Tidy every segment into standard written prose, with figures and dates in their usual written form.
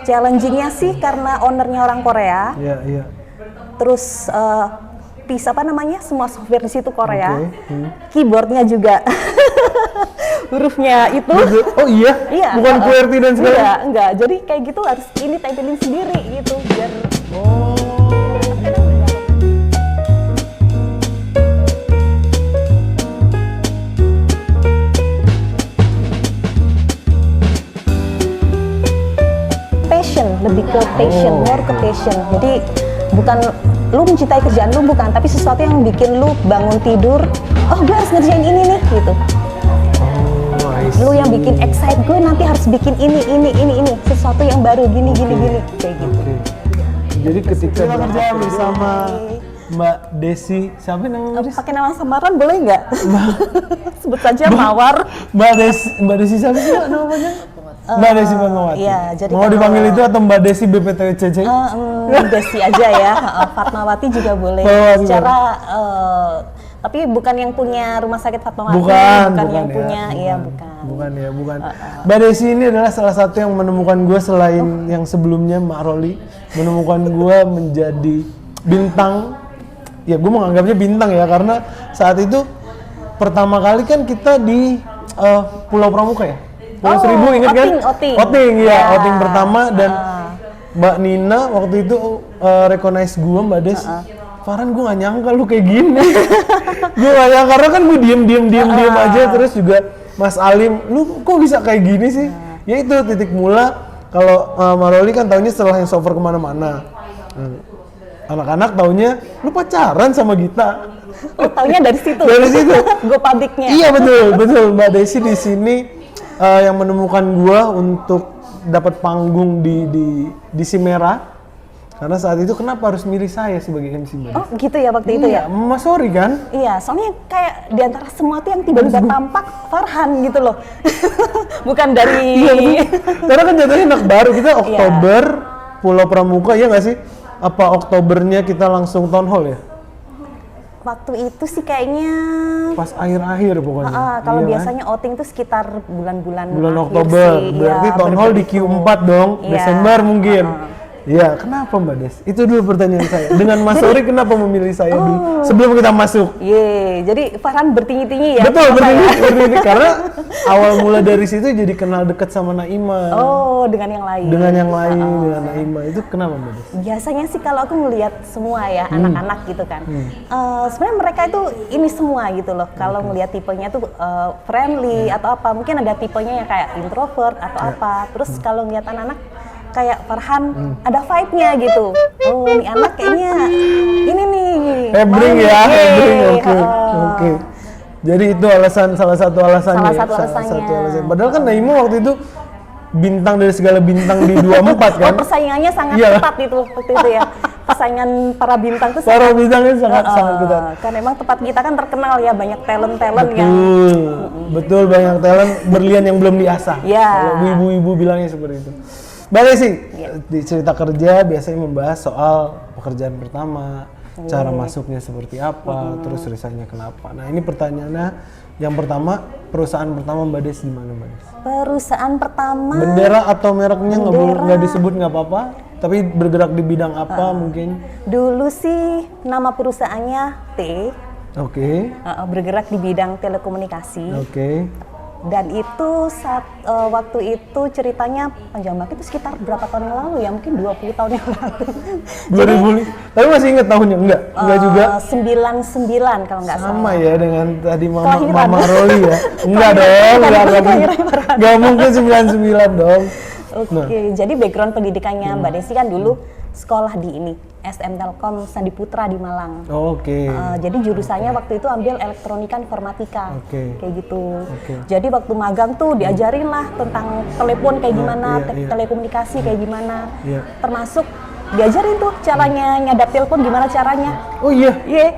Challenging-nya sih karena ownernya orang Korea. Iya, iya. Terus apa namanya, semua software di situ Korea. Keyboardnya juga hurufnya itu. Oh iya? Iya. Bukan QWERTY dan segala? Enggak. Jadi kayak gitu harus ini tempelin sendiri gitu biar. Oh. Lebih ke passion, more ke passion. Jadi bukan lu mencintai kerjaan lu, bukan, tapi sesuatu yang bikin lu bangun tidur, oh gue harus ngerjain ini nih gitu. Lu yang bikin excite, gue nanti harus bikin ini, sesuatu yang baru gini kayak gitu. Jadi ketika bekerja bersama Mbak Desi, siapa namanya? Pakai nama samaran boleh nggak? Sebut saja Mawar. Mbak Desi siapa sih namanya? Mbak Desi Fatmawati. Iya, jadi mau dipanggil itu atau Mbak Desi BPTCC? Desi aja ya. Fatmawati juga boleh. Secara tapi bukan yang punya rumah sakit Fatmawati, bukan yang punya, iya bukan. Bukan. Mbak Desi ini adalah salah satu yang menemukan gue selain yang sebelumnya Mak Roli, menemukan gue menjadi bintang. Ya gue menganggapnya bintang ya, karena saat itu pertama kali kan kita di Pulau Pramuka ya. Pulau Seribu, inget kan? Outing ya, outing pertama, dan Mbak Nina waktu itu recognize gue, Mbak Des. Farhan, gue gak nyangka lu kayak gini. Gue gak nyangka, karena kan gue diem aja. Terus juga Mas Alim, lu kok bisa kayak gini sih? Ya itu titik mula. Kalau Maroli kan taunya setelah yang software kemana-mana. Anak-anak taunya lu pacaran sama Gita. Oh, taunya dari situ. Dari situ. Gue pabriknya. Iya betul. Mbak Desi di sini yang menemukan gua untuk dapat panggung di Simera, karena saat itu kenapa harus milih saya sebagai MC Mbak Desi? Oh gitu ya waktu itu ya? Mas Sorry kan? Iya, soalnya kayak di antara semua tuh yang tiba-tiba tampak Farhan gitu loh. Bukan dari... Karena kan jatuhnya anak baru, kita Oktober Pulau Pramuka, ya nggak sih? Apa Oktobernya kita langsung town hall ya? Waktu itu sih kayaknya pas akhir-akhir pokoknya. Kalau biasanya outing tuh sekitar bulan Oktober. sih. Berarti town hall di Q4 dong, Desember mungkin. Iya, kenapa Mbak Des? Itu dulu pertanyaan saya. Dengan Mas Sori kenapa memilih saya dulu sebelum kita masuk? Jadi Farhan bertinggi-tinggi ya? Betul, bertinggi. Karena awal mula dari situ jadi kenal dekat sama Naima. Oh, dengan yang lain? Dengan Naima. Itu kenapa Mbak Des? Biasanya sih kalau aku ngelihat semua ya, anak-anak gitu kan. Sebenarnya mereka itu ini semua gitu loh. Kalau ngelihat tipenya tuh friendly atau apa. Mungkin ada tipenya yang kayak introvert atau apa. Terus kalau ngelihat anak-anak kayak Farhan ada vibe-nya gitu. Oh, ini anak kayaknya ini nih. Hebring. Oke. Jadi itu salah satu alasannya. Padahal kan Naima waktu itu bintang dari segala bintang di 24 kan. Persaingannya sangat ketat itu waktu itu ya. Persaingan para bintang tuh para bintangnya sangat ketat. Kan emang tempat kita kan terkenal ya, banyak talent yang betul, banyak talent berlian yang belum diasah. Yeah. Kalau ibu-ibu bilangnya seperti itu. Mbak Desi, di cerita kerja biasanya membahas soal pekerjaan pertama, cara masuknya seperti apa, terus resign-nya kenapa. Nah ini pertanyaannya, yang pertama, perusahaan pertama Mbak Desi di mana Mbak Desi? Perusahaan pertama. Bendera atau mereknya nggak disebut nggak apa-apa, tapi bergerak di bidang apa mungkin? Dulu sih nama perusahaannya T. Oke. Bergerak di bidang telekomunikasi. Oke. Dan itu waktu itu ceritanya panjang banget, itu sekitar berapa tahun yang lalu ya, mungkin 20 tahun yang lalu. 2000, tapi masih ingat tahunnya? Enggak juga? 99 kalau nggak salah. Sama ya dengan tadi Mama Roli ya? Enggak dong, nggak mungkin 99 dong. Oke, jadi background pendidikannya Mbak Desi kan dulu sekolah di ini, SM Telkom Sandi Putra di Malang. Oke. Jadi jurusannya waktu itu ambil elektronika informatika, kayak gitu. Jadi waktu magang tuh diajarin lah tentang telepon kayak gimana, telekomunikasi kayak gimana. Termasuk diajarin tuh caranya nyadap telepon gimana caranya. Oh iya? Iya.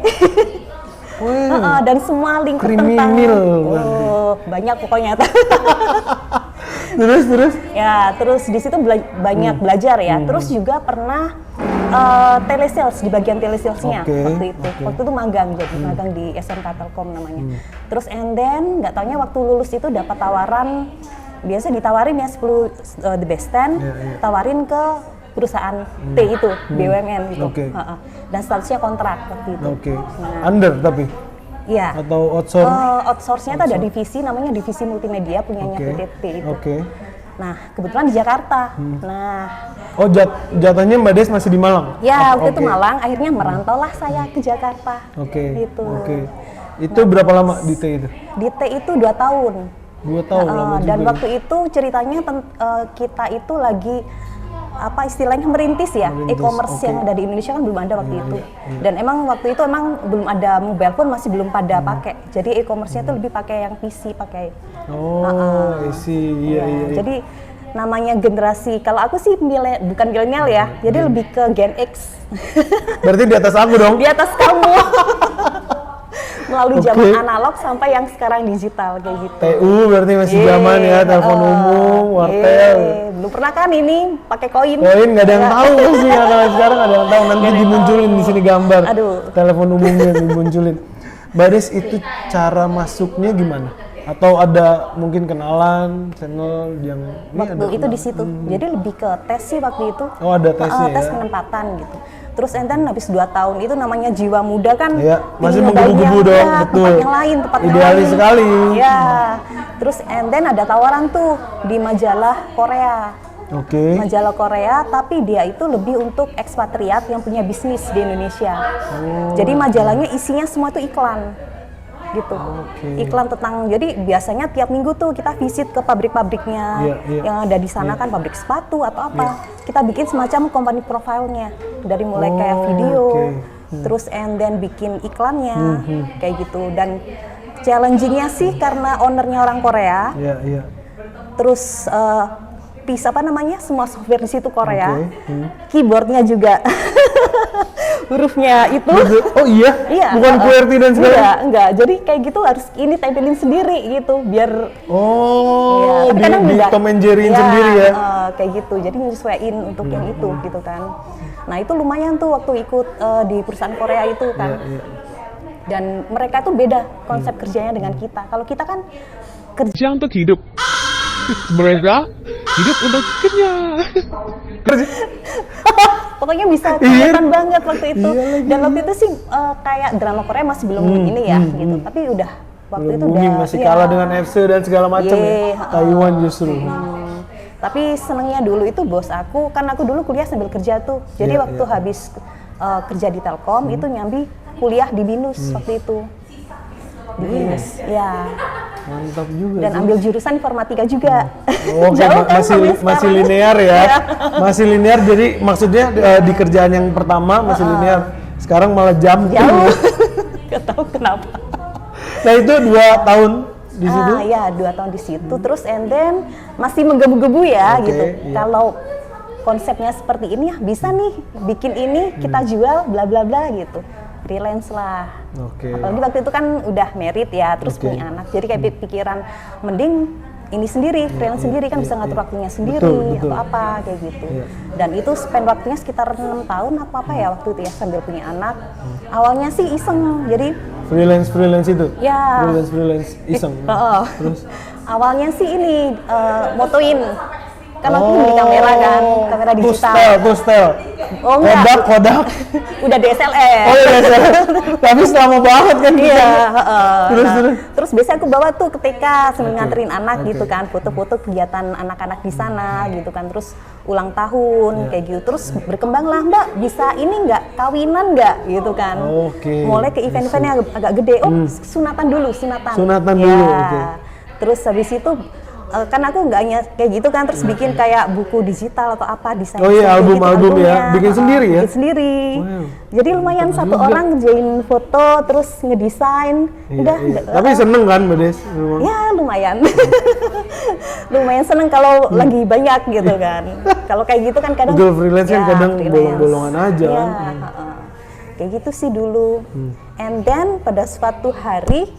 Dan semua lingkup tentang banyak pokoknya. Terus? Ya, terus di situ banyak belajar ya. Terus juga pernah telesales, di bagian telesalesnya waktu itu. Waktu itu magang, jadi magang di SMK Telkom namanya. Terus and then nggak taunya waktu lulus itu dapat tawaran biasa ditawarin ya 10 the best 10, tawarin ke perusahaan T itu, BUMN gitu. Dan statusnya kontrak waktu itu. Under tapi? Iya. Atau outsource? Outsource-nya itu ada divisi, namanya divisi multimedia punyanya PT T itu. Nah, kebetulan di Jakarta. Oh, jatuhnya Mbak Des masih di Malang? Ya, waktu itu Malang, akhirnya merantaulah saya ke Jakarta. Gitu. Itu berapa lama di T itu? Di T itu 2 tahun. 2 tahun lama juga. Dan waktu itu ceritanya kita itu lagi apa istilahnya merintis ya, e-commerce yang ada di Indonesia kan belum ada waktu itu. Dan emang waktu itu emang belum ada mobile phone, masih belum pada pakai. Jadi e-commerce-nya itu lebih pakai yang PC, pakai. Iya. Jadi namanya generasi, kalau aku sih bukan milenial ya, jadi lebih ke Gen X. Berarti di atas aku dong? Di atas kamu. Melalui zaman analog sampai yang sekarang digital kayak gitu. TU berarti masih zaman ya, telepon umum, wartel. Belum pernah kan ini pakai koin? Koin nggak ada yang tahu sih, kalau sekarang ada yang tahu. Nanti dimunculin di sini gambar. Telepon umumnya dimunculin. Mbak Des, itu cara masuknya gimana? Atau ada mungkin kenalan channel yang waktu itu di situ. Jadi lebih ke tes sih waktu itu. Oh, ada tesnya tes penempatan gitu. Terus then habis 2 tahun itu namanya jiwa muda kan masih menggebu-gebu dong, betul. Tempat yang lain, idealis sekali. Ya. Terus then ada tawaran tuh di majalah Korea. Majalah Korea, tapi dia itu lebih untuk ekspatriat yang punya bisnis di Indonesia. Jadi majalahnya isinya semua itu iklan. Gitu. Iklan tentang, jadi biasanya tiap minggu tuh kita visit ke pabrik-pabriknya yang ada di sana kan, pabrik sepatu atau apa. Kita bikin semacam company profile-nya dari mulai kayak video, terus and then bikin iklannya kayak gitu. Dan challenging-nya sih karena ownernya orang Korea. Terus semua software di situ Korea. Keyboardnya juga hurufnya itu. Oh iya? Bukan QWERTY dan segala? Enggak. Jadi kayak gitu harus ini tempelin sendiri gitu biar di Tom and Jerry sendiri ya? Kayak gitu, jadi nyesuaiin untuk yang itu gitu kan. Nah itu lumayan tuh waktu ikut di perusahaan Korea itu kan. Dan mereka tuh beda konsep kerjanya dengan kita. Kalau kita kan kerja untuk hidup. Mereka hidup untuk kenyang. Pokoknya bisa kelihatan banget waktu itu. Dan waktu itu sih kayak drama Korea masih belum ini ya gitu. Tapi udah waktu itu udah masih kalah dengan FC dan segala macam ya. Taiwan justru. Tapi senengnya dulu itu bos aku, kan aku dulu kuliah sambil kerja tuh. Jadi waktu habis kerja di Telkom itu nyambi kuliah di BINUS waktu itu. Di BINUS. Ya. Mantap juga. Dan ambil jurusan informatika juga. Jauh kan masih linear ya. Masih linear, jadi maksudnya di kerjaan yang pertama masih linear. Sekarang malah jauh. Gak tahu kenapa. Nah itu 2 tahun di situ? Ya 2 tahun di situ. Terus and then masih menggebu-gebu ya gitu. Kalau konsepnya seperti ini ya bisa nih bikin ini kita jual bla bla bla gitu. Freelance lah. Apalagi waktu itu kan udah married ya, terus punya anak. Jadi kayak pikiran mending ini sendiri, freelance sendiri kan bisa ngatur waktunya sendiri atau apa kayak gitu. Dan itu spend waktunya sekitar 6 tahun apa ya waktu itu ya sambil punya anak. Awalnya sih iseng, jadi freelance itu? Ya. Freelance iseng. Terus? Awalnya sih ini motoin. Kan aku beli kamera kan, kamera digital. Pustel. Oh enggak. Kodak. Udah DSLR. Oh iya DSLR. Tapi selama banget kan. Iya. Terus biasanya aku bawa tuh ketika sambil nganterin anak gitu kan, foto-foto kegiatan anak-anak di sana gitu kan. Terus ulang tahun kayak gitu. Terus berkembang lah, Mbak bisa ini nggak kawinan nggak gitu kan. Mulai ke event-event yang agak gede. Sunatan dulu. Terus habis itu kan aku nggak hanya kayak gitu kan, terus bikin kayak buku digital atau apa desain. Album ya, bikin sendiri ya? Bikin sendiri. Jadi lumayan satu orang ngerjain foto, terus ngedesain. Tapi seneng kan Mbak Des? Ya lumayan. Lumayan seneng kalau lagi banyak gitu kan. Kalau kayak gitu kan kadang. Freelance kan kadang bolong-bolongan aja kan. Kayak gitu sih dulu. And then pada suatu hari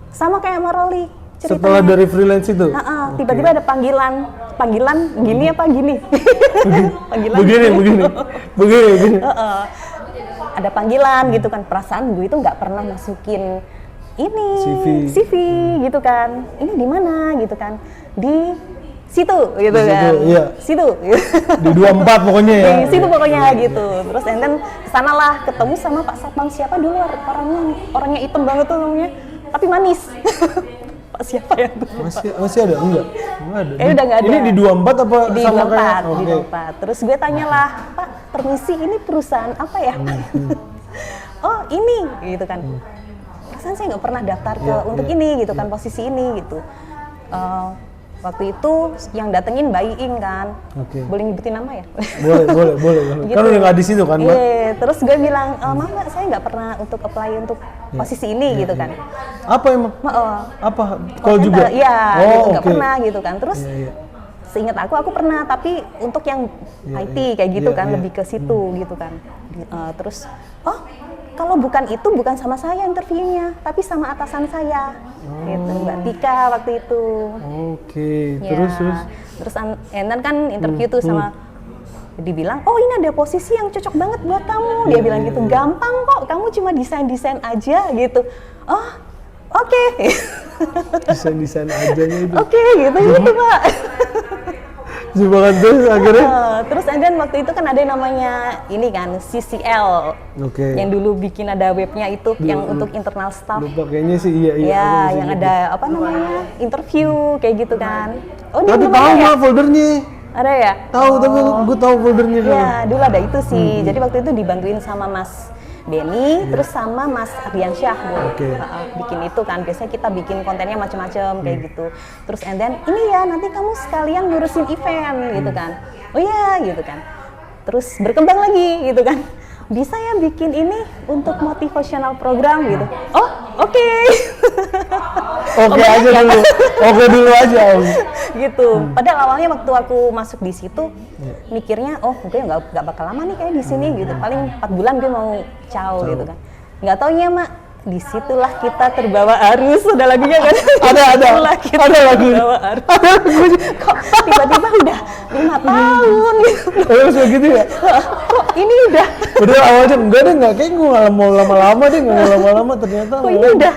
sama kayak Maroli. Setelah dari freelance itu? Tiba-tiba ada panggilan gini apa gini? Panggilan begini. Ada panggilan gitu kan, perasaan gue itu nggak pernah masukin ini CV gitu kan. Ini di mana gitu kan? Di situ gitu Di situ, kan. iya. Situ. Di 24 pokoknya ya. Di situ pokoknya gitu. Terus and then kesana lah ketemu sama Pak Satpam siapa dulu orangnya hitam banget tuh namanya, tapi manis. Pak siapa ya tuh? Masih ada? Enggak ada. Udah nggak ada. Ini di 24 apa Di sama 24, kayak? di 24. Terus gue tanyalah, Pak, permisi ini perusahaan apa ya? Oh ini, gitu kan. Perasaan saya nggak pernah daftar ke untuk ini gitu kan, posisi ini gitu. Waktu itu yang datengin Mbak Iing kan. Boleh nyebutin nama ya? Boleh. Gitu. Kan udah nggak di situ kan, Mbak? Iya, terus gue bilang, maaf Mbak, saya nggak pernah untuk apply untuk posisi ini gitu kan. Apa emang? Apa? Call Call juga? center, iya, gitu, nggak oke. pernah gitu kan. Terus seingat aku pernah, tapi untuk yang IT kayak gitu kan, lebih ke situ gitu kan. Terus, kalau bukan itu, bukan sama saya interviewnya, tapi sama atasan saya, gitu, Mbak Tika waktu itu. Oke, Ya, terus Enan kan interview tuh sama, dibilang, oh ini ada posisi yang cocok banget buat kamu. Dia bilang gitu, gampang kok, kamu cuma desain aja gitu. Oh, oke. Desain aja itu. Oke, gitu Pak. Coba kan terus akhirnya. Terus and then waktu itu kan ada yang namanya ini kan CCL. Yang dulu bikin ada webnya itu yang untuk internal staff. Lupa kayaknya sih iya. Ya, yang ada apa namanya interview kayak gitu kan. Oh, tapi tahu mah foldernya. Ada ya? Tahu, tapi gue tahu foldernya. Ya, dulu ada itu sih. Jadi waktu itu dibantuin sama Mas Denny, terus sama Mas Ardiansyah dulu. Bikin itu kan, biasanya kita bikin kontennya macam-macam kayak gitu. Terus and then, ini ya nanti kamu sekalian ngurusin event gitu kan. Oh iya gitu kan. Terus berkembang lagi gitu kan. Bisa ya bikin ini untuk motivational program gitu. Oh, oke. Oke aja dulu. Oke dulu aja. Gitu. Padahal awalnya waktu aku masuk di situ mikirnya, oh gue nggak bakal lama nih kayak di sini gitu. Paling 4 bulan gue mau caw gitu kan. Nggak taunya Mak, disitulah kita terbawa arus. Ada lagunya kan? Ada lagu. Terbawa arus. Kok tiba-tiba udah 5 tahun gitu. Terus begitu ya? Kok ini udah? Udah awalnya enggak kayak gue nggak mau lama-lama deh, nggak mau lama-lama ternyata. Kok ini udah?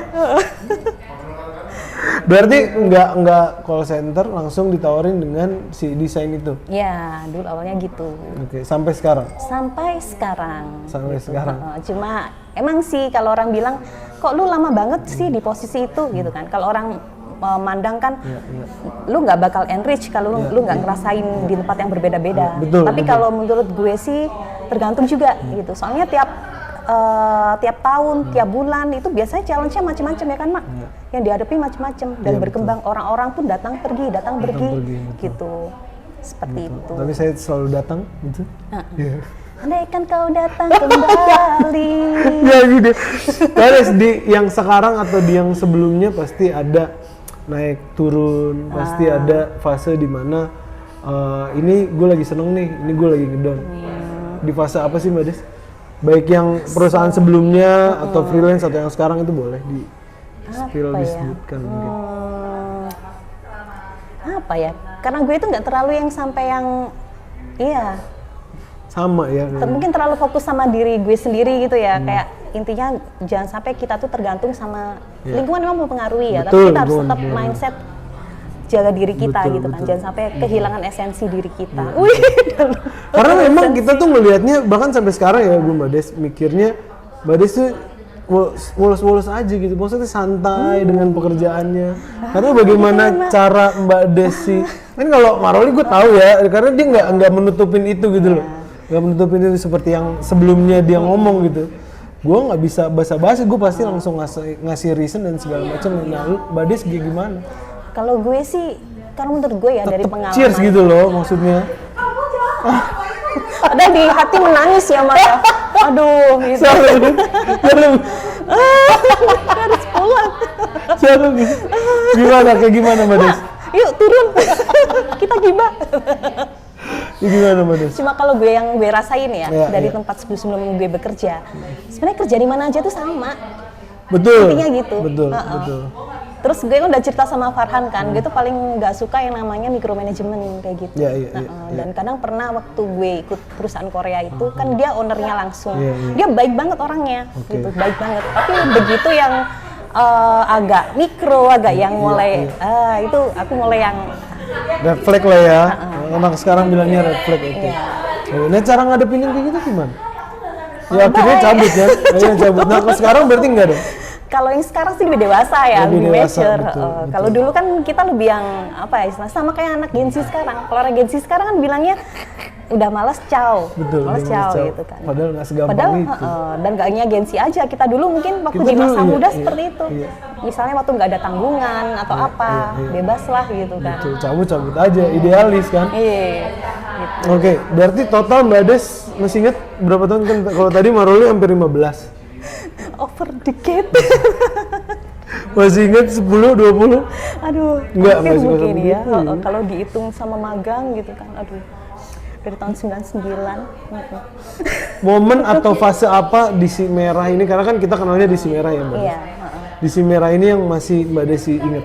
Berarti nggak call center langsung ditawarin dengan si desain itu? Ya, dulu awalnya gitu. Oke, sampai sekarang? Sampai sekarang. Cuma emang sih kalau orang bilang, kok lu lama banget sih di posisi itu gitu kan. Kalau orang memandang kan, lu nggak bakal enrich kalau lu nggak ngerasain di tempat yang berbeda-beda. Tapi kalau menurut gue sih tergantung juga gitu. Soalnya tiap tahun, tiap bulan itu biasanya challenge-nya macam-macam ya kan Mak? Yang dihadapi macam-macam dan berkembang. Orang-orang pun datang pergi gitu. Seperti itu. Tapi saya selalu datang gitu. Andaikan kau datang kembali. Ya gitu. Terus di yang sekarang atau di yang sebelumnya pasti ada naik turun, pasti ada fase di mana ini gue lagi seneng nih, ini gue lagi ngedown. Di fase apa sih Mbak Des? Baik yang perusahaan sebelumnya atau freelance atau yang sekarang itu boleh disebutkan mungkin. Apa ya? Karena gue itu nggak terlalu yang sampai yang sama ya. Mungkin terlalu fokus sama diri gue sendiri gitu ya. Kayak intinya jangan sampai kita tuh tergantung sama lingkungan memang mempengaruhi ya. Tapi kita harus tetap mindset jaga diri kita gitu kan. Jangan sampai kehilangan esensi diri kita. Karena memang kita tuh melihatnya bahkan sampai sekarang ya Mbak Des mikirnya Mbak Des tuh mulus-mulus aja gitu. Maksudnya santai dengan pekerjaannya. Karena bagaimana cara Mbak Des sih. Kan kalau Maroli gue tahu ya karena dia nggak menutupin itu gitu loh. Nggak menutupin itu seperti yang sebelumnya dia ngomong gitu. Gue nggak bisa basa-basi, gue pasti langsung ngasih reason dan segala macam. Nah, Mbak Des gimana? Kalau gue sih, karena menurut gue ya dari pengalaman. Cheers gitu loh maksudnya. Ada di hati menangis ya Mas. Aduh, gitu. Harus pulang. Gimana Mbak Des? Yuk turun, kita gibah. Gimana Mbak Des? Cuma kalau gue yang gue rasain ya, dari tempat sebelum gue bekerja, sebenarnya kerja di mana aja tuh sama. Betul. Intinya gitu. Betul. Terus gue udah cerita sama Farhan kan, gue tuh paling nggak suka yang namanya micromanagement kayak gitu. Dan kadang pernah waktu gue ikut perusahaan Korea itu kan dia ownernya langsung, dia baik banget orangnya, gitu, baik banget. Tapi begitu yang agak mikro, agak yang mulai, itu aku mulai yang Red flag lah ya. Anak sekarang bilangnya red flag itu. Iya. Nah, cara ngadepin yang kayak gitu gimana? Ya akhirnya cabut ya. Akhirnya cabut. Nah, kalau sekarang berarti enggak dong? Kalau yang sekarang sih lebih dewasa ya, Lebih lebih dewasa, mature. betul, betul. Kalau dulu kan kita lebih yang apa ya, istilahnya sama kayak anak Gen Z sekarang. Kalau orang Gen Z sekarang kan bilangnya udah malas ciao, Betul, malas udah ciao malas ciao. gitu kan. Padahal nggak segampang Padahal, itu. dan gak hanya Gen Z aja, kita dulu mungkin waktu Kita di masa dulu, muda iya, seperti iya, itu. iya. Misalnya waktu nggak ada tanggungan atau apa, bebas lah gitu kan. Betul, cabut aja, idealis kan. Iya. Gitu. Oke, berarti total Mbak Des masih inget berapa tahun kan? Kalau tadi Maroli hampir 15. Over decade. Masih inget 10, 20? Aduh, Enggak, hampir masih mungkin ya. begitu. Kalau dihitung sama magang gitu kan, aduh. Dari tahun 99. Momen atau fase apa di Si Merah ini? Karena kan kita kenalnya di Si Merah ya Mbak Des. Iya. Di Si Merah ini yang masih Mbak Desi inget?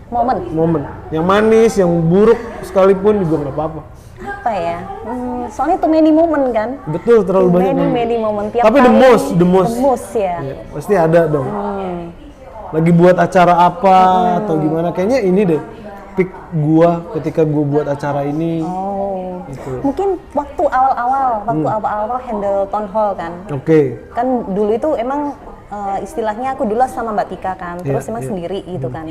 Momen. Yang manis, yang buruk sekalipun juga nggak apa-apa. Apa ya? Soalnya too many moment kan. Betul, terlalu banyak. Many moment. Tiap Tapi the kali- most. The most ya. Ya, pasti ada dong. Lagi buat acara apa atau gimana? Kayaknya ini deh. Pick gua ketika gua buat acara ini. Oh. Gitu. Mungkin waktu awal-awal handle town hall kan. Oke. Kan dulu itu emang istilahnya aku dulu sama Mbak Tika kan, terus Iya, emang iya. sendiri gitu kan.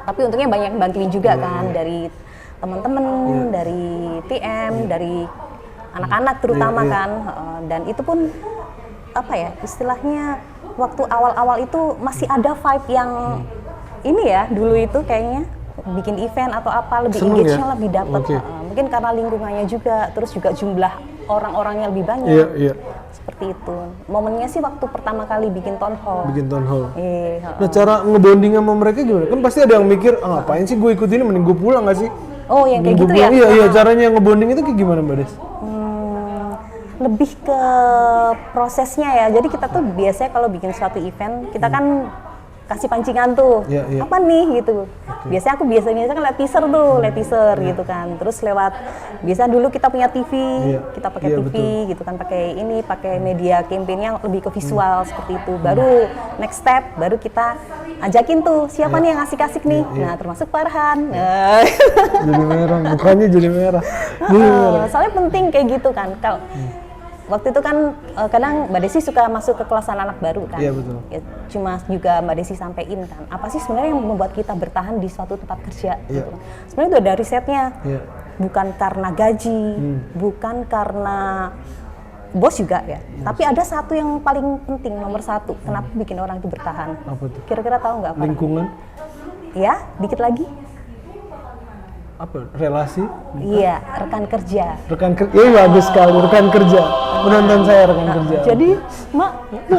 Tapi untungnya banyak yang bantuin juga kan dari teman-teman, dari PM, dari anak-anak terutama Iya, iya. kan. Dan itu pun apa ya istilahnya waktu awal-awal itu masih ada vibe yang ini ya dulu itu kayaknya bikin event atau apa lebih Seneng engage-nya ya? lebih dapet. Oke. Mungkin karena lingkungannya juga, terus juga jumlah orang-orangnya lebih banyak. Iya, iya. Seperti itu. Momennya sih waktu pertama kali bikin town hall. Bikin town hall. Iya. Nah, cara ngebonding sama mereka gimana? Kan pasti ada yang mikir, ah, ngapain sih gue ikut ini, mending gue pulang nggak sih? Oh, yang kayak Mending gitu gue ya? pulang. Iya, iya. Caranya ngebonding itu kayak gimana Mbak Des? Lebih ke prosesnya ya. Jadi kita tuh biasanya kalau bikin suatu event, kita kan kasih pancingan tuh. Iya, iya. Apa nih gitu. Biasanya aku biasanya kan lihat teaser tuh, lihat teaser gitu kan. Terus lewat biasa dulu kita punya TV, Iya. kita pakai Iya, TV betul. gitu kan, pakai media campaign-nya lebih ke visual seperti itu. Baru next step, baru kita ajakin tuh siapa nih yang asik-asik nih. Nah, termasuk Farhan. Jadi merah, mukanya jadi merah. Jadi merah. Soalnya penting kayak gitu kan. Kalau waktu itu kan kadang Mbak Desi suka masuk ke kelas anak baru kan. Iya, betul. Ya, cuma juga Mbak Desi sampein kan. Apa sih sebenarnya yang membuat kita bertahan di suatu tempat kerja? Iya. Gitu. Sebenarnya itu ada risetnya. Iya. Bukan karena gaji, bukan karena bos juga ya. Tapi ada satu yang paling penting, nomor satu. Kenapa bikin orang itu bertahan? Apa tuh? Kira-kira tahu nggak? Farhan? Lingkungan, Ya, dikit lagi. apa? Relasi, Iya, rekan kerja. rekan kerja. Bagus sekali, rekan kerja. Menonton saya rekan kerja. Jadi, Mak,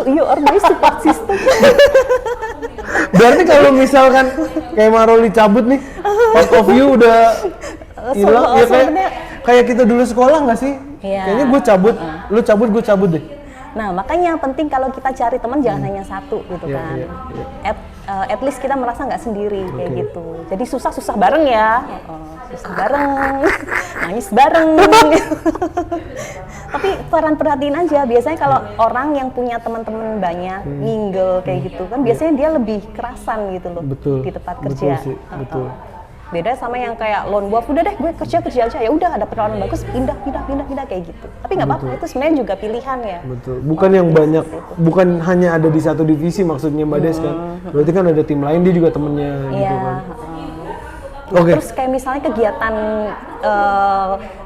you are my support system. Berarti kalau misalkan kayak Maroli cabut nih, part of you udah hilang, ya kayak kita dulu sekolah nggak sih? Iya. Kayaknya gue cabut, lu cabut, gue cabut deh. Nah, makanya penting kalau kita cari teman jangan hanya satu gitu Iya, kan. iya, iya. At least kita merasa nggak sendiri kayak gitu. Jadi susah bareng ya. Susah bareng, nangis bareng. Tapi perhatiin aja. Biasanya kalau orang yang punya teman-teman banyak, mingle kayak gitu kan, biasanya dia lebih kerasan gitu loh Betul. di tempat Betul kerja. sih, betul. Beda sama yang kayak lone wolf, udah deh gue kerja aja, ya udah ada penawaran bagus, pindah kayak gitu. Tapi nggak apa-apa, itu sebenarnya juga pilihan ya. Betul. Bukan yang banyak, bukan hanya ada di satu divisi maksudnya Mbak Des kan. Berarti kan ada tim lain, dia juga temennya gitu Iya. kan. Oke. Terus kayak misalnya kegiatan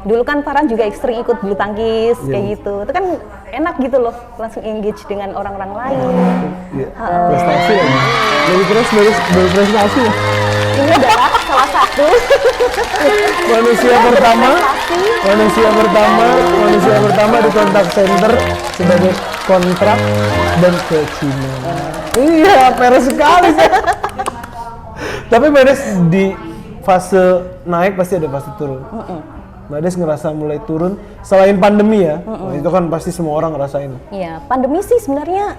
dulu kan Farhan juga sering ikut bulu tangkis kayak gitu. Itu kan enak gitu loh, langsung engage dengan orang-orang lain. Iya. Prestasi lagi. Lebih terus berprestasi ya. Ini adalah salah satu Manusia pertama di kontak center sebagai kontrak dan ke Cina. Iya, peres sekali sih. Tapi Mbak Des di fase naik pasti ada fase turun. Mbak Des ngerasa mulai turun selain pandemi ya. Wah, itu kan pasti semua orang ngerasain. Iya, pandemi sih sebenarnya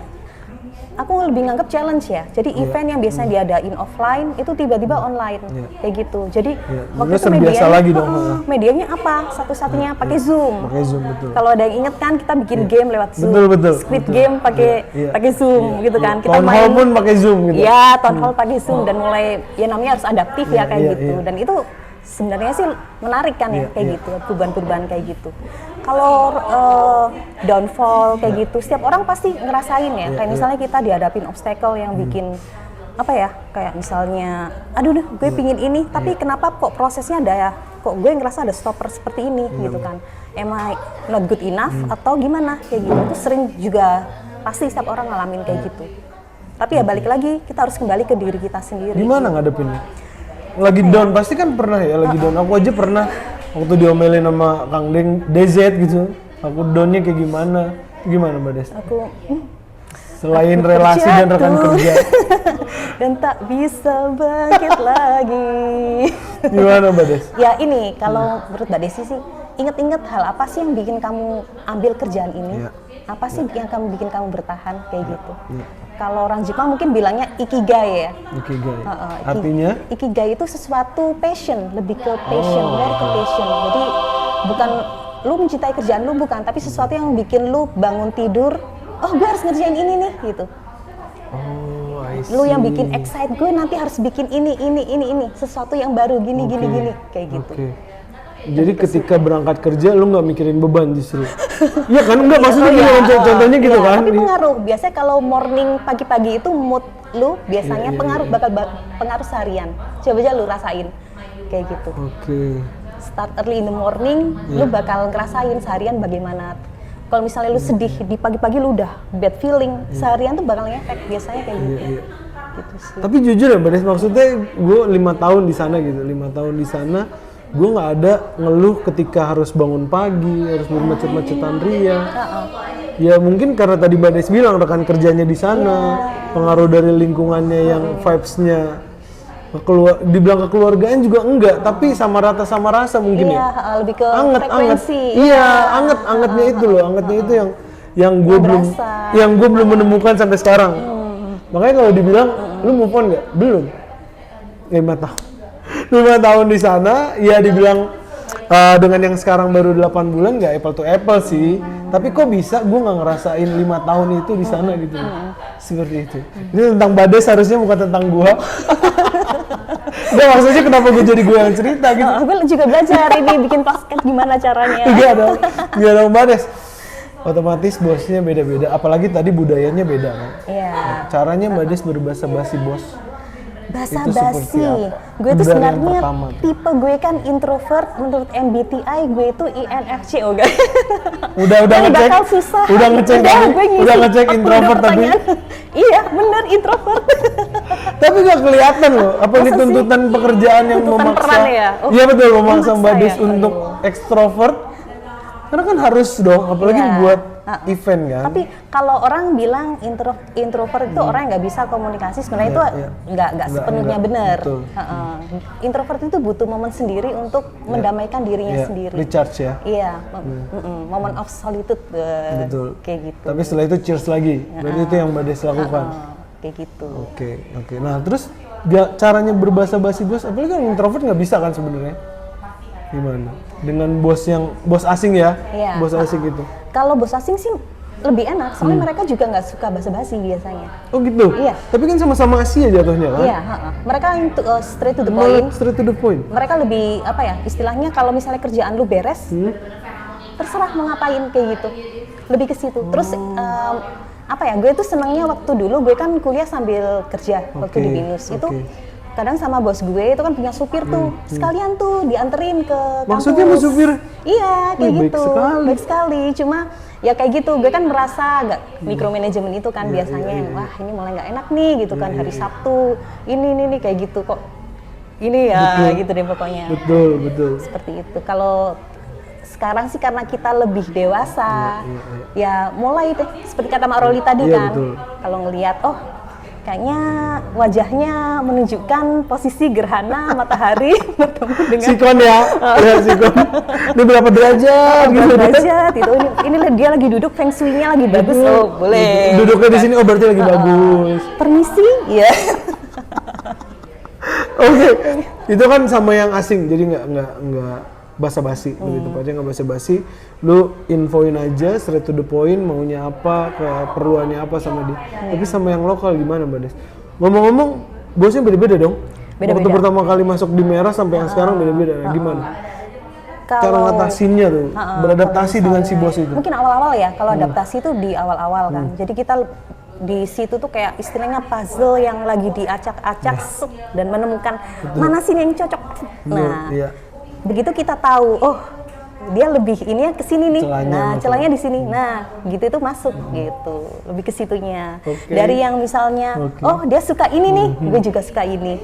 aku lebih nganggap challenge ya. Jadi event yang biasanya diadain offline itu tiba-tiba online kayak gitu. Jadi waktu itu terbiasa lagi dong. Medianya apa? Satu-satunya pakai Zoom. Pakai Zoom, betul. Kalau ada yang inget kan kita bikin game lewat Zoom. Betul. Squid Game pakai Zoom gitu kan. Kita Town hall pun pakai Zoom gitu. Iya, Town hall pakai Zoom dan mulai ya namanya harus adaptif ya kayak gitu. Dan itu sebenarnya sih menarik kan ya kayak gitu, perubahan-perubahan kayak gitu. Kalau downfall kayak gitu, setiap orang pasti ngerasain ya. Kayak misalnya kita dihadapin obstacle yang bikin apa ya, kayak misalnya, aduh deh gue pingin ini, tapi kenapa kok prosesnya ada ya, kok gue ngerasa ada stopper seperti ini gitu kan. Am I not good enough atau gimana kayak gitu. Itu sering juga pasti setiap orang ngalamin kayak gitu. Tapi ya balik lagi, kita harus kembali ke diri kita sendiri. Gimana ngadepinnya? Lagi down, pasti kan pernah ya lagi down. Aku aja pernah waktu diomelin sama Kang Deng, DZ gitu. Aku downnya kayak gimana? Gimana Mbak Des? Selain relasi dan rekan kerja. Dan tak bisa bangkit lagi. Gimana Mbak Des? Ya ini, kalau menurut Mbak Desi sih, inget-inget hal apa sih yang bikin kamu ambil kerjaan ini? Apa sih yang bikin kamu bertahan kayak gitu? Kalau orang Jepang mungkin bilangnya ikigai ya. Ikigai. Artinya? Ikigai itu sesuatu passion, lebih ke passion, more ke passion. Jadi bukan lu mencintai kerjaan lu, bukan, tapi sesuatu yang bikin lu bangun tidur, oh gue harus ngerjain ini nih gitu. Oh, I see. Lu yang bikin excite, gue nanti harus bikin ini, sesuatu yang baru gini kayak gitu. Jadi ketika berangkat kerja lu nggak mikirin beban justru. Iya kan, enggak maksudnya contohnya gitu kan. Tapi pengaruh. Biasanya kalau morning pagi-pagi itu mood lu biasanya bakal pengaruh seharian. Coba aja lu rasain kayak gitu. Start early in the morning, lu bakal ngerasain seharian bagaimana. Kalau misalnya lu sedih di pagi-pagi lu udah bad feeling, seharian tuh bakal ngefek biasanya kayak gitu. Gitu sih. Tapi jujur ya Mbak Des, maksudnya gue 5 tahun di sana gitu, 5 tahun di sana gue nggak ada ngeluh ketika harus bangun pagi, harus bermacet-macetan ria. Ya mungkin karena tadi Mbak Des bilang rekan kerjanya di sana, pengaruh dari lingkungannya yang vibes-nya dibilang kekeluargaan juga enggak, tapi sama rata sama rasa mungkin ya. Lebih ke frekuensi. Iya, angetnya itu loh, angetnya itu yang gue belum menemukan sampai sekarang. Makanya kalau dibilang lu move on nggak? Belum. 5 tahun. 5 tahun di sana, ya dibilang dengan yang sekarang baru 8 bulan nggak apple to apple sih. Tapi kok bisa gue nggak ngerasain 5 tahun itu di sana gitu. Seperti itu. Ini tentang Mbak Des harusnya bukan tentang gue. Nggak, maksudnya kenapa gue jadi gue yang cerita gitu. Gue juga belajar ini bikin podcast gimana caranya. Iya dong Mbak Des. Otomatis bosnya beda-beda, apalagi tadi budayanya beda kan. Iya. Caranya Mbak Des berbahasa basi bos. Basa-basi. Gue tuh sebenarnya tipe gue kan introvert, menurut MBTI gue itu INFJ guys. Udah ngecek. Susah. Udah ngecek introvert tapi. Iya, bener introvert. Tapi gak kelihatan loh, apa ini tuntutan pekerjaan yang memaksa. Iya betul, memaksa Mbak Des untuk ekstrovert. Karena kan harus dong, apalagi buat event kan. Tapi kalau orang bilang introvert itu orang yang nggak bisa komunikasi, sebenarnya itu nggak sepenuhnya benar. Introvert itu butuh momen sendiri untuk mendamaikan dirinya sendiri. Recharge ya. Iya, moment of solitude. Betul. Kayak gitu. Tapi setelah itu cheers lagi. Berarti itu yang Mbak Des lakukan. Kayak gitu. Oke. Nah terus caranya berbahasa basi bos, apalagi kan introvert nggak bisa kan sebenarnya. Gimana? Dengan bos asing ya? Iya. Bos asing gitu. Kalau bos asing sih lebih enak, soalnya mereka juga nggak suka basa-basi biasanya. Oh gitu? Iya. Tapi kan sama-sama Asia jatuhnya kan? Iya, mereka straight to the point. Straight to the point. Mereka lebih, apa ya, istilahnya kalau misalnya kerjaan lu beres, terserah mau ngapain kayak gitu. Lebih ke situ. Terus, apa ya, gue tuh senangnya waktu dulu, gue kan kuliah sambil kerja waktu di BINUS. Itu kadang sama bos gue itu kan punya supir tuh, sekalian tuh dianterin ke kampus. Maksudnya mau supir? Iya, kayak gitu. Baik sekali. Cuma ya kayak gitu, gue kan merasa agak micromanagement itu kan biasanya, wah ini mulai nggak enak nih gitu kan, hari Sabtu, ini kayak gitu kok. Ini ya gitu deh pokoknya. Betul. Seperti itu. Kalau sekarang sih karena kita lebih dewasa, ya mulai deh seperti kata Mak Roli tadi kan. Kalau ngelihat, oh kayaknya wajahnya menunjukkan posisi gerhana matahari bertemu dengan Sikon ya, ya sikon. Ini berapa derajat? Gitu. derajat itu. Ini dia lagi duduk, feng shui-nya lagi bagus. Oh, boleh. Duduknya di sini, oh berarti lagi bagus. Permisi, ya. Oke, itu kan sama yang asing, jadi nggak basa-basi, begitu aja nggak basa-basi. Lu infoin aja, straight to the point, maunya apa, keperluannya apa sama dia. Tapi sama yang lokal gimana, Mbak Des? Ngomong-ngomong, bosnya beda-beda dong. Beda-beda. Waktu pertama kali masuk di Merah sampai yang sekarang beda-beda. Gimana? Cara ngatasinnya tuh, beradaptasi dengan si bos itu. Mungkin awal-awal ya, kalau adaptasi itu di awal-awal kan. Jadi kita di situ tuh kayak istilahnya puzzle yang lagi diacak-acak dan menemukan mana sih yang cocok. Nah, iya. begitu kita tahu, oh dia lebih ini ya ke sini nih. Celahnya Celahnya di sini. Nah, gitu itu masuk gitu. Lebih ke situnya. Oke. Dari yang misalnya, oh dia suka ini nih, gue juga suka ini.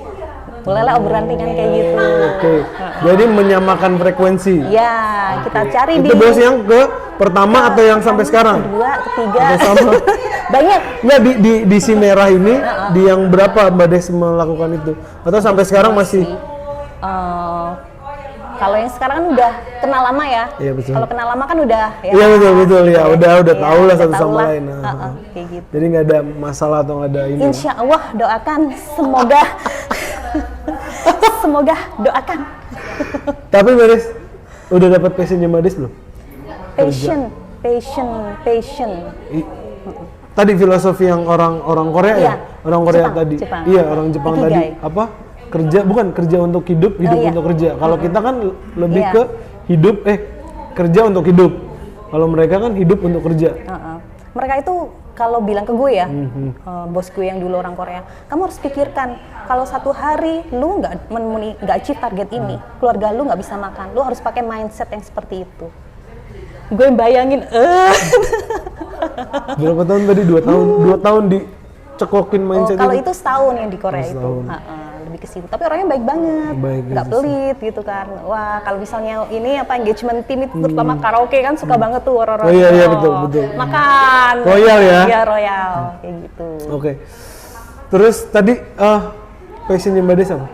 Mulailah obrolan ringan kayak gitu. Oke. Jadi menyamakan frekuensi. Ya, kita cari Itu bos yang ke pertama atau yang sampai sekarang? Kedua, ketiga. Atau sama? Banyak. Ya di si Merah ini di yang berapa Mbak Des melakukan itu? Atau sampai sekarang masih? Kalau yang sekarang kan udah kenal lama ya. Iya, betul. Kalau kenal lama kan udah ya. Iya betul ya, udah ya, tahu lah satu tahu sama lah. lain. Nah. Kayak gitu. Jadi nggak ada masalah atau nggak ada ini. Insya Allah doakan semoga semoga doakan. Tapi Mbak Des, udah dapat passionnya Mbak Des belum? Passion. Tadi filosofi yang orang Korea Iya. ya? Orang Korea Jepang, tadi. Jepang. Iya, orang Jepang Ikigai. tadi. Apa? Kerja, bukan kerja untuk hidup iya. untuk kerja. Kalau kita kan lebih Iya. ke hidup, kerja untuk hidup. Kalau mereka kan hidup untuk kerja. Mereka itu kalau bilang ke gue ya, bos gue yang dulu orang Korea, kamu harus pikirkan kalau satu hari lu nggak achieve target ini, keluarga lu nggak bisa makan, lu harus pakai mindset yang seperti itu. Gue bayangin, Berapa tahun tadi? 2 tahun. 2 tahun dicekokin mindset kalau itu. itu setahun yang di Korea itu, Setahun. lebih ke situ. Tapi orangnya baik banget, Baik, nggak gitu. pelit gitu kan. Wah, kalau misalnya ini engagement team itu terutama karaoke kan suka banget tuh orang-orang. Oh iya, betul. Makan. Royal ya? Iya royal, kayak gitu. Oke. Terus tadi passionnya Mbak Des apa?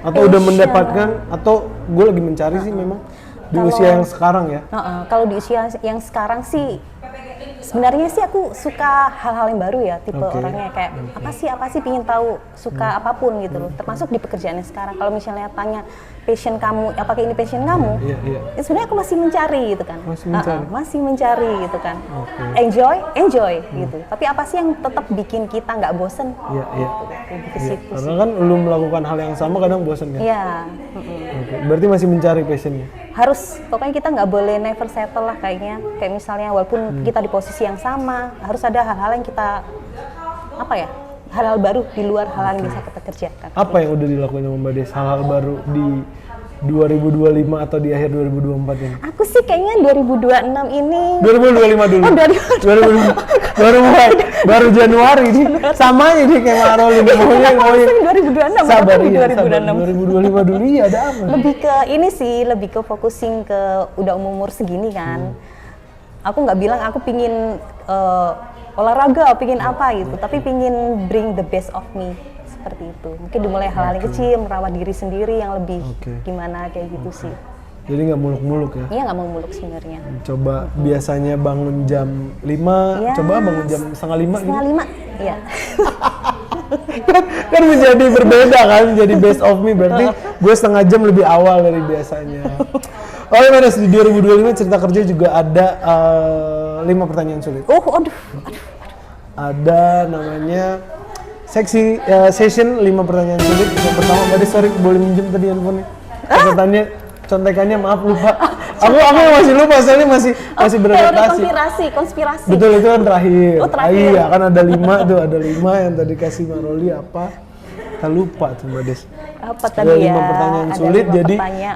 Atau udah Passion. mendapatkan? Atau gue lagi mencari sih memang di Kalau- usia yang sekarang ya? Kalau di usia yang sekarang sih sebenarnya sih aku suka hal-hal yang baru ya, tipe Oke. orangnya kayak apa sih pingin tahu, suka apapun gitu loh, termasuk di pekerjaan yang sekarang. Kalau misalnya tanya passion kamu, apakah ini passion kamu? Iya. Ya sebenarnya aku masih mencari gitu kan. Masih mencari gitu kan. Enjoy gitu. Tapi apa sih yang tetap bikin kita nggak bosen? Iya. Lebih ke situ Karena sih. kan lu melakukan hal yang sama kadang bosan kan? Iya. Oke. Berarti masih mencari passionnya? Harus, pokoknya kita nggak boleh never settle lah kayaknya. Kayak misalnya walaupun kita di posisi yang sama, harus ada hal-hal yang kita hal-hal baru di luar hal yang bisa kita kerjakan. Apa yang udah dilakuin sama Mbak Des? Hal-hal baru di 2025 atau di akhir 2024 ini? Aku sih kayaknya 2026 ini 2025 dulu. Oh, 2025. baru Januari nih. Sama aja nih kayak Maroli ngomongnya. langsung 2026 Sabar di ya, 2026. 2025 dulu iya ada apa? Lebih ke ini sih, lebih ke focusing ke udah umur segini kan. Aku nggak bilang aku pingin olahraga, pingin apa gitu, tapi pingin bring the best of me. Seperti itu. Mungkin dimulai hal-hal yang kecil, merawat diri sendiri yang lebih gimana kayak gitu sih. Jadi nggak muluk-muluk ya? Iya nggak mau muluk sebenarnya. Coba biasanya bangun jam 5, Ya, coba bangun jam setengah 5 gitu. 5:30, iya. kan menjadi berbeda kan, jadi best of me berarti gue setengah jam lebih awal dari biasanya. Oke Mbak Des, di 2025 cerita kerja juga ada 5 pertanyaan sulit. Aduh. Ada namanya session 5 pertanyaan sulit. Yang pertama Mbak Des, sorry boleh minjem tadi handphonenya? Contekannya maaf lupa. Aku masih lupa soalnya masih beradaptasi. Teori konspirasi. Betul, itu kan terakhir. Oh, terakhir. Iya, kan ada 5 tuh, ada 5 yang tadi kasih Maroli apa? Kita lupa tuh Mbak Des. Apa Ada tadi 5 ya? pertanyaan Ada sulit, 5 jadi pertanyaan.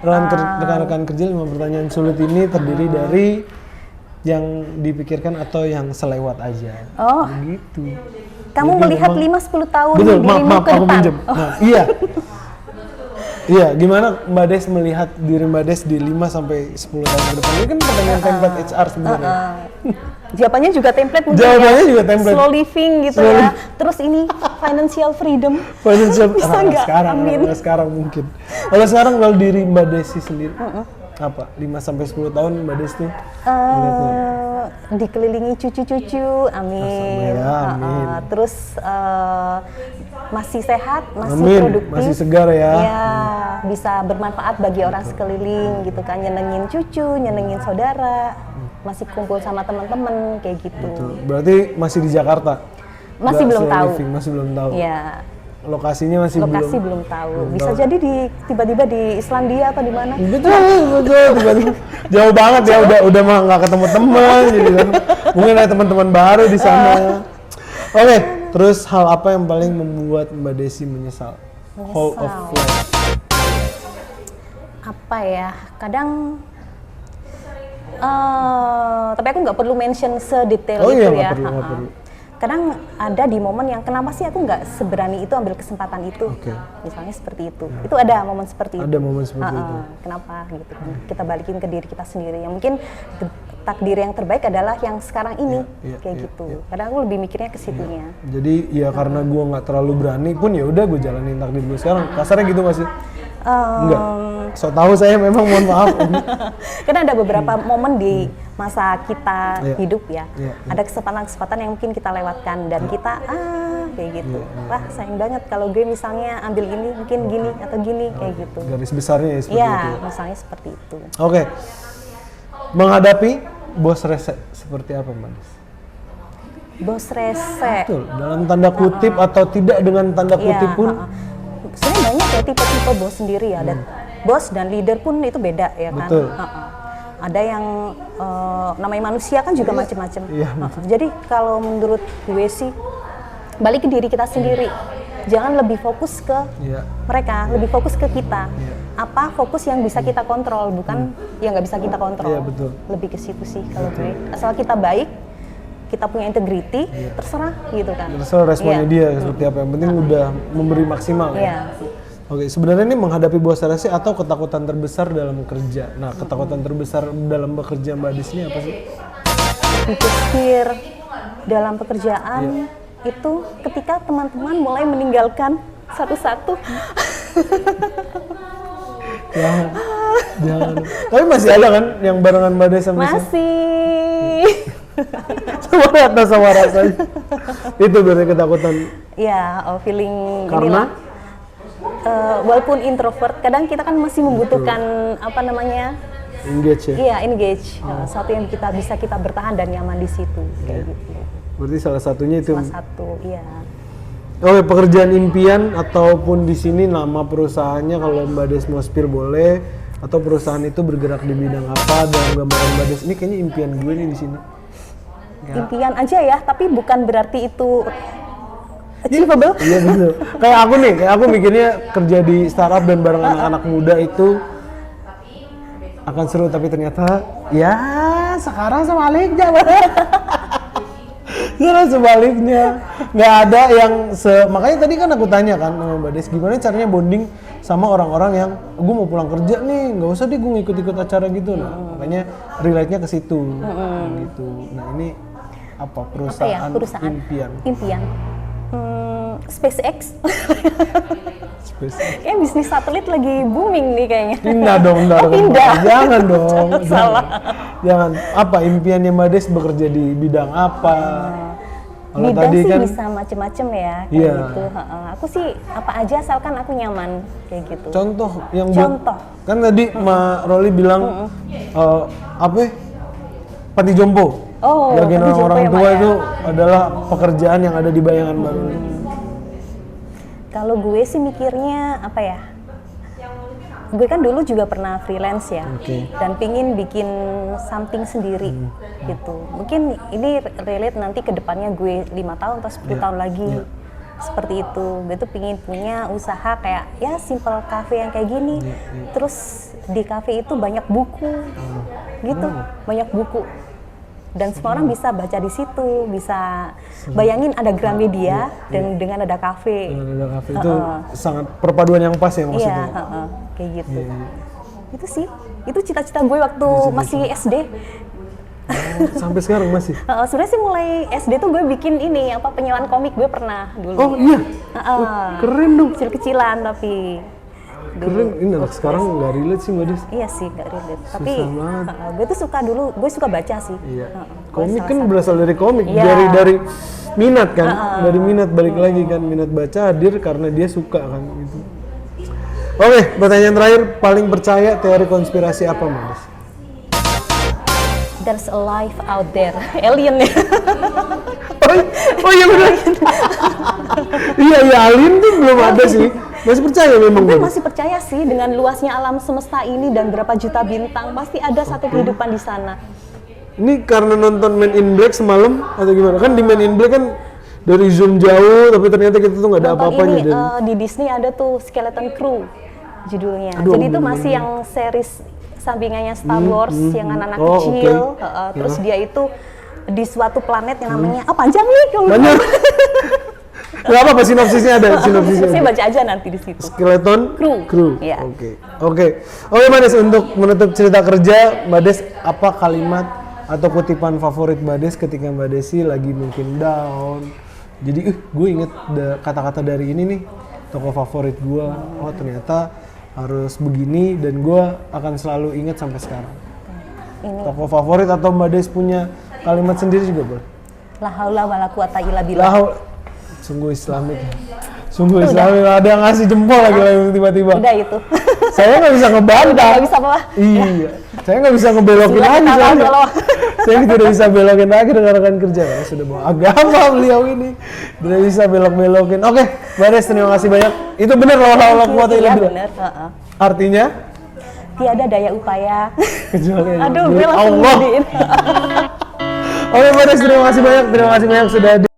rekan-rekan kerja 5 pertanyaan sulit ini terdiri dari yang dipikirkan atau yang selewat aja. Oh. Begitu. Kamu Jadi melihat memang- 5-10 tahun Betul, dirimu maaf ke aku depan. pinjem. Oh, Nah, iya. Iya, gimana Mbak Des melihat diri Mbak Des di 5 sampai 10 tahun ke depan? Ini kan pertanyaan template HR sebenarnya. Jawabannya juga template mungkin Jawabannya ya. juga template. Slow living gitu Slow ya. Terus ini financial freedom. Financial Bisa nggak? sekarang, Amin. sekarang mungkin. Kalau sekarang kalau diri Mbak Desi sendiri, apa? 5 sampai 10 tahun Mbak Des tuh melihatnya? Dikelilingi cucu-cucu, amin. Ya, amin. Terus masih sehat, masih Amin, produktif, masih segar ya. Ya, bisa bermanfaat bagi orang sekeliling gitu kan, nyenengin cucu, nyenengin saudara, masih kumpul sama teman-teman kayak gitu. Betul. Berarti masih di Jakarta? Masih Nggak belum slow tahu. living, masih belum tahu. Ya, Lokasinya masih lokasi belum tahu. Bisa tahu. jadi tiba-tiba di Islandia atau di mana? Betul, tiba-tiba jauh banget ya, udah mah nggak ketemu teman, jadi kan mungkin ada teman-teman baru di sana. Oke, terus hal apa yang paling membuat Mbak Desi menyesal? Whole of life. Apa ya? Kadang tapi aku nggak perlu mention sedetail Oh itu iya, nggak ya. perlu, nggak perlu. Kadang ada di momen yang kenapa sih aku nggak seberani itu ambil kesempatan itu, Oke. misalnya seperti itu. Itu ada momen seperti itu. Ada momen seperti itu. Kenapa gitu kan? Kita balikin ke diri kita sendiri. Yang mungkin takdir yang terbaik adalah yang sekarang ini, Iya, kayak iya, gitu. iya. Kadang aku lebih mikirnya ke situnya. Jadi ya karena gua nggak terlalu berani pun ya udah gue jalanin takdir gue sekarang. Kasarnya gitu nggak sih? Enggak. So tahu saya memang mohon maaf. Karena ada beberapa momen di masa kita Iya. hidup ya, Iya, iya. ada kesempatan-kesempatan yang mungkin kita lewatkan dan kita kayak gitu. Wah sayang banget kalau gue misalnya ambil ini mungkin gini atau gini kayak gitu. Garis besarnya ya seperti Iya, itu. misalnya seperti itu. Oke. Menghadapi bos rese seperti apa, Mbak Des? Bos rese. Betul, dalam tanda kutip atau tidak dengan tanda kutip Iya, pun. sebenarnya banyak ya tipe-tipe bos sendiri ya. Dan bos dan leader pun itu beda ya kan. Betul. Ada yang namanya manusia kan juga macam-macam. Iya, Jadi kalau menurut gue sih balik ke diri kita sendiri. Jangan lebih fokus ke Iya. mereka, lebih fokus ke kita. Iya. Apa fokus yang bisa kita kontrol, bukan yang nggak bisa kita kontrol. Iya, betul. Lebih ke situ sih kalau gue. Asal kita baik, kita punya integriti, terserah gitu kan. Terserah responnya Iya. dia seperti apa. Yang penting udah memberi maksimal Iya. ya. Oke, sebenarnya ini menghadapi bos rese atau ketakutan terbesar dalam kerja. Nah, ketakutan terbesar dalam bekerja Mbak Des ini apa sih? Pikir dalam pekerjaan itu ketika teman-teman mulai meninggalkan satu-satu. Jangan. Tapi masih ada kan yang barengan Mbak Des sama Masih. sama rasanya. Itu berarti ketakutan. Ya, feeling Karena? inilah. Walaupun introvert, kadang kita kan masih membutuhkan apa namanya? Engage ya. Iya, engage. Sesuatu yang bisa kita bertahan dan nyaman di situ, kayak gitu. Berarti salah satunya itu. Salah satu, iya. Oke, pekerjaan impian ataupun di sini nama perusahaannya kalau Mbak Des mau spill boleh, atau perusahaan itu bergerak di bidang apa dalam gambaran Mbak Des. Ini kayaknya impian gue nih di sini. Impian aja ya, tapi bukan berarti itu achievable. Iya betul. Kayak aku mikirnya kerja di startup dan bareng anak-anak muda itu akan seru, tapi ternyata ya sekarang sebaliknya. Sebaliknya nggak ada yang makanya tadi kan aku tanya kan sama Mbak Des gimana caranya bonding sama orang-orang yang gue mau pulang kerja nih, nggak usah deh gue ngikut-ikut acara gitu. Nah makanya relate-nya ke situ gitu. Nah ini apa perusahaan impian. SpaceX. Kayak bisnis satelit lagi booming nih kayaknya. Pindah dong, pindah. Jangan dong. Salah. Jangan. Apa impiannya Mbak Des bekerja di bidang apa? Kalau Bidang tadi sih kan bisa macem-macem ya, kayak Iya. gitu. Aku sih apa aja asalkan aku nyaman, kayak gitu. contoh yang Contoh. kan tadi Mbak Roli bilang apa ya? Panti jompo. Oh, Jagain panti jompo orang ya, tua Mbak, ya. itu adalah pekerjaan yang ada di bayangan Mbak Roli. Kalau gue sih mikirnya apa ya? Gue kan dulu juga pernah freelance ya, dan pingin bikin something sendiri gitu. Mungkin ini relate nanti ke depannya gue 5 tahun atau 10 tahun lagi. Seperti itu, gue tuh pingin punya usaha kayak ya simple cafe yang kayak gini. Terus di cafe itu banyak buku gitu, banyak buku. Dan semua orang bisa baca di situ, bisa bayangin ada Gramedia dan dengan ada kafe. Ada kafe itu sangat perpaduan yang pas ya maksudnya. Iya, kayak gitu. Itu sih, itu cita-cita gue waktu masih SD. Sampai sekarang masih. Sebenarnya sih mulai SD tuh gue bikin ini penyewaan komik gue pernah dulu. Oh iya, keren dong. Kecil-kecilan tapi. Keren, ini anak sekarang nggak relate sih Mbak Des. Iya sih, nggak relate. Tapi banget. gue tuh suka dulu, gue suka baca sih. Iya. Komik kan berasal dari komik, dari minat kan, dari minat balik lagi kan, minat baca hadir karena dia suka kan gitu. Oke, pertanyaan terakhir, paling percaya teori konspirasi apa Mbak Des? There's a life out there, alien ya. Oh iya benar. Iya alien tuh belum ada sih. Masih percaya memang? Gue masih percaya sih dengan luasnya alam semesta ini dan berapa juta bintang, pasti ada satu kehidupan di sana. Ini karena nonton Men in Black semalam atau gimana? Kan di Men in Black kan dari zoom jauh, tapi ternyata kita tuh nggak ada apa-apanya. Ini di Disney ada tuh Skeleton Crew judulnya. Jadi itu masih yang series sampingannya Star Wars yang anak-anak kecil. Terus dia itu di suatu planet yang namanya panjang nih kalau banyak. Gak apa-apa, sinopsisnya ada. Saya baca aja nanti di situ. Skeleton Crew. Iya. Oke, Mbak Des, untuk menutup cerita kerja, Mbak Des, apa kalimat atau kutipan favorit Mbak Des ketika Mbak Desi lagi mungkin down? Jadi, gue inget kata-kata dari ini nih, tokoh favorit gue. Oh ternyata harus begini dan gue akan selalu ingat sampai sekarang. Tokoh favorit atau Mbak Des punya kalimat sendiri juga boleh? La haula wala quwata illa billah. Sungguh Islamik. Ada yang ngasih jempol lagi tiba-tiba. Udah itu. Saya nggak bisa ngebantah. Nggak bisa apa? Iya. Saya nggak bisa ngebelokin lagi soalnya. Saya tidak bisa belokin lagi dengan rekan kerja. Karena sudah bawa agama beliau ini. Tidak bisa belok-belokin. Oke, Mbak Des, terima kasih banyak. Itu benar la haula quwata illa billah. Benar. Artinya? Tiada daya upaya. Kecuali Aduh, gue langsung Allah. Oke, Mbak Des, terima kasih banyak sudah hadir.